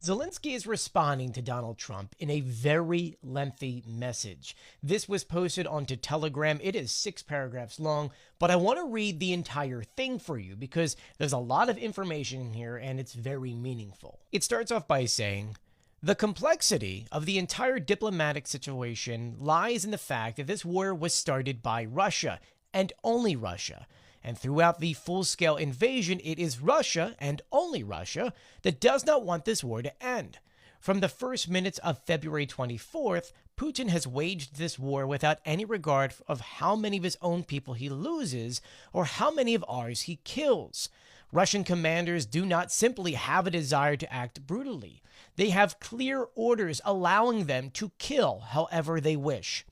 Zelensky is responding to Donald Trump in a very lengthy message. This was posted onto Telegram. It is 6 paragraphs long, but I want to read the entire thing for you because there's a lot of information here and it's very meaningful. It starts off by saying, "The complexity of the entire diplomatic situation lies in the fact that this war was started by Russia and only Russia. And throughout the full-scale invasion, it is Russia, and only Russia, that does not want this war to end. From the first minutes of February 24th, Putin has waged this war without any regard of how many of his own people he loses or how many of ours he kills. Russian commanders do not simply have a desire to act brutally. They have clear orders allowing them to kill however they wish.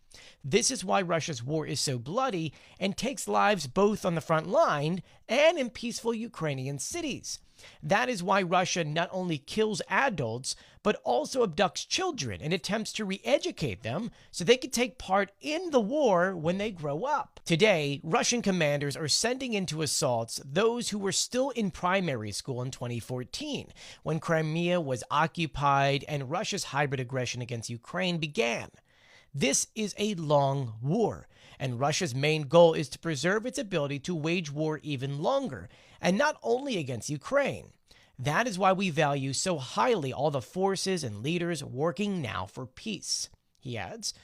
This is why Russia's war is so bloody and takes lives both on the front line and in peaceful Ukrainian cities. That is why Russia not only kills adults, but also abducts children and attempts to re-educate them so they can take part in the war when they grow up. Today, Russian commanders are sending into assaults those who were still in primary school in 2014, when Crimea was occupied and Russia's hybrid aggression against Ukraine began. This is a long war, and Russia's main goal is to preserve its ability to wage war even longer, and not only against Ukraine. That is why we value so highly all the forces and leaders working now for peace." He adds,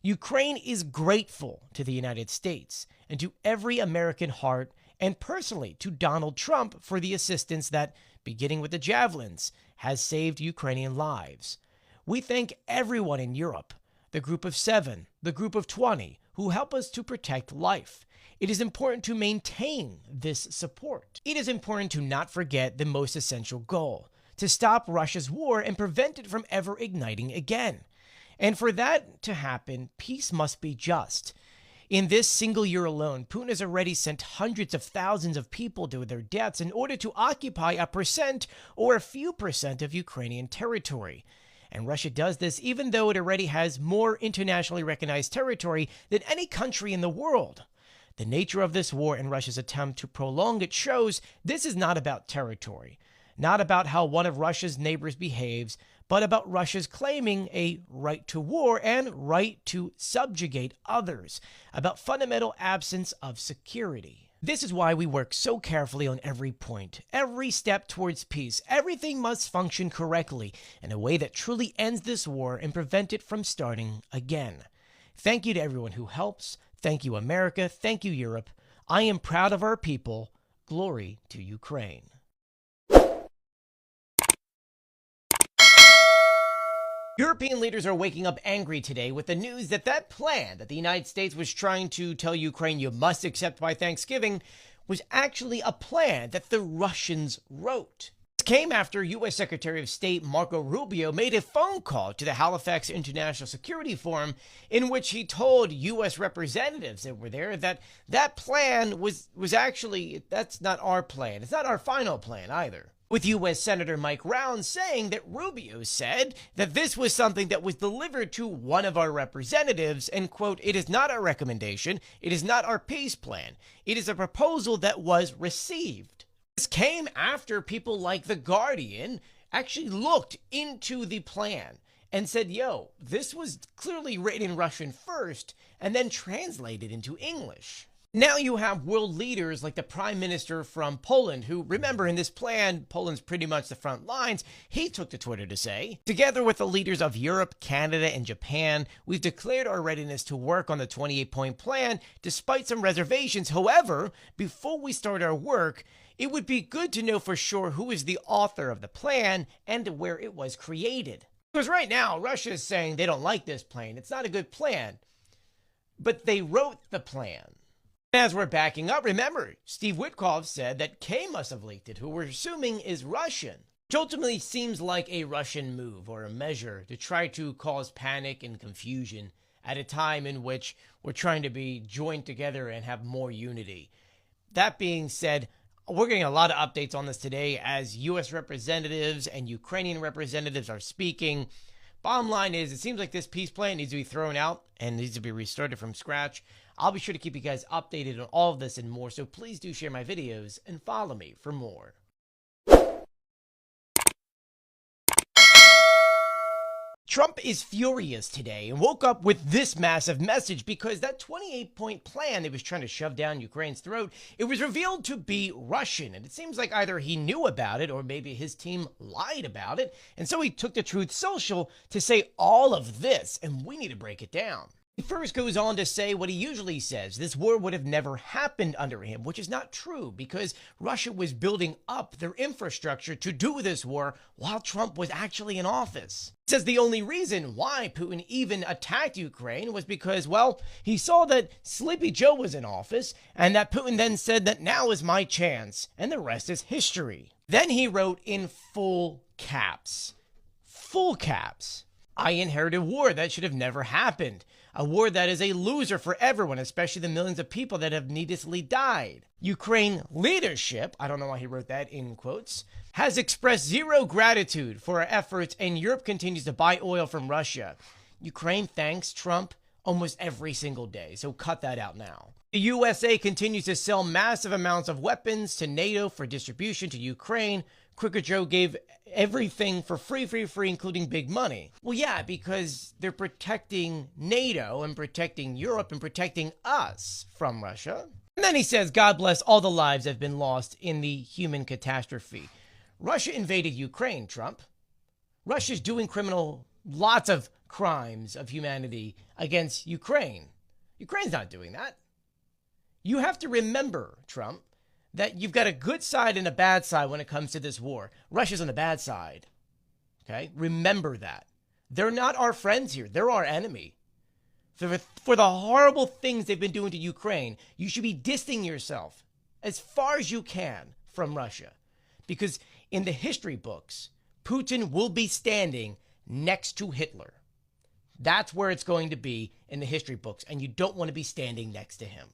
"Ukraine is grateful to the United States and to every American heart, and personally to Donald Trump for the assistance that, beginning with the javelins, has saved Ukrainian lives. We thank everyone in Europe, the Group of 7, the Group of 20, who help us to protect life. It is important to maintain this support. It is important to not forget the most essential goal, to stop Russia's war and prevent it from ever igniting again. And for that to happen, peace must be just. In this single year alone, Putin has already sent hundreds of thousands of people to their deaths in order to occupy a percent or a few percent of Ukrainian territory. And Russia does this even though it already has more internationally recognized territory than any country in the world. The nature of this war and Russia's attempt to prolong it shows this is not about territory, not about how one of Russia's neighbors behaves, but about Russia's claiming a right to war and right to subjugate others, about fundamental absence of security. This is why we work so carefully on every point, every step towards peace. Everything must function correctly in a way that truly ends this war and prevent it from starting again. Thank you to everyone who helps. Thank you, America. Thank you, Europe. I am proud of our people. Glory to Ukraine." European leaders are waking up angry today with the news that that plan that the United States was trying to tell Ukraine you must accept by Thanksgiving was actually a plan that the Russians wrote. This came after U.S. Secretary of State Marco Rubio made a phone call to the Halifax International Security Forum in which he told U.S. representatives that were there that that plan was actually, that's not our plan. It's not our final plan either. With U.S. Senator Mike Rounds saying that Rubio said that this was something that was delivered to one of our representatives and, quote, "It is not our recommendation, it is not our peace plan, it is a proposal that was received." This came after people like The Guardian actually looked into the plan and said, yo, this was clearly written in Russian first and then translated into English. Now you have world leaders like the Prime Minister from Poland, who, remember, in this plan, Poland's pretty much the front lines. He took to Twitter to say, "Together with the leaders of Europe, Canada, and Japan, we've declared our readiness to work on the 28-point plan, despite some reservations. However, before we start our work, it would be good to know for sure who is the author of the plan and where it was created." Because right now, Russia is saying they don't like this plan. It's not a good plan. But they wrote the plan. As we're backing up, remember, Steve Witkoff said that K must have leaked it, who we're assuming is Russian, which ultimately seems like a Russian move or a measure to try to cause panic and confusion at a time in which we're trying to be joined together and have more unity. That being said, we're getting a lot of updates on this today as U.S. representatives and Ukrainian representatives are speaking. Bottom line is, it seems like this peace plan needs to be thrown out and needs to be restarted from scratch. I'll be sure to keep you guys updated on all of this and more, so please do share my videos and follow me for more. Trump is furious today and woke up with this massive message because that 28-point plan he was trying to shove down Ukraine's throat, it was revealed to be Russian. And it seems like either he knew about it or maybe his team lied about it. And so he took to Truth Social to say all of this, and we need to break it down. He first goes on to say what he usually says: this war would have never happened under him, which is not true because Russia was building up their infrastructure to do this war while Trump was actually in office. He says the only reason why Putin even attacked Ukraine was because, well, he saw that Sleepy Joe was in office and that Putin then said that now is my chance, and the rest is history. Then he wrote in full caps, I inherited war that should have never happened. A war that is a loser for everyone, especially the millions of people that have needlessly died. Ukraine leadership, I don't know why he wrote that in quotes, has expressed zero gratitude for our efforts, and Europe continues to buy oil from Russia. Ukraine thanks Trump almost every single day, so cut that out now. The USA continues to sell massive amounts of weapons to NATO for distribution to Ukraine. Crooked Joe gave everything for free, including big money. Well, yeah, because they're protecting NATO and protecting Europe and protecting us from Russia. And then he says, God bless all the lives that have been lost in the human catastrophe. Russia invaded Ukraine, Trump. Russia's doing lots of crimes of humanity against Ukraine. Ukraine's not doing that. You have to remember, Trump, that you've got a good side and a bad side when it comes to this war. Russia's on the bad side. Okay? Remember that. They're not our friends here. They're our enemy. For the horrible things they've been doing to Ukraine, you should be distancing yourself as far as you can from Russia. Because in the history books, Putin will be standing next to Hitler. That's where it's going to be in the history books, and you don't want to be standing next to him.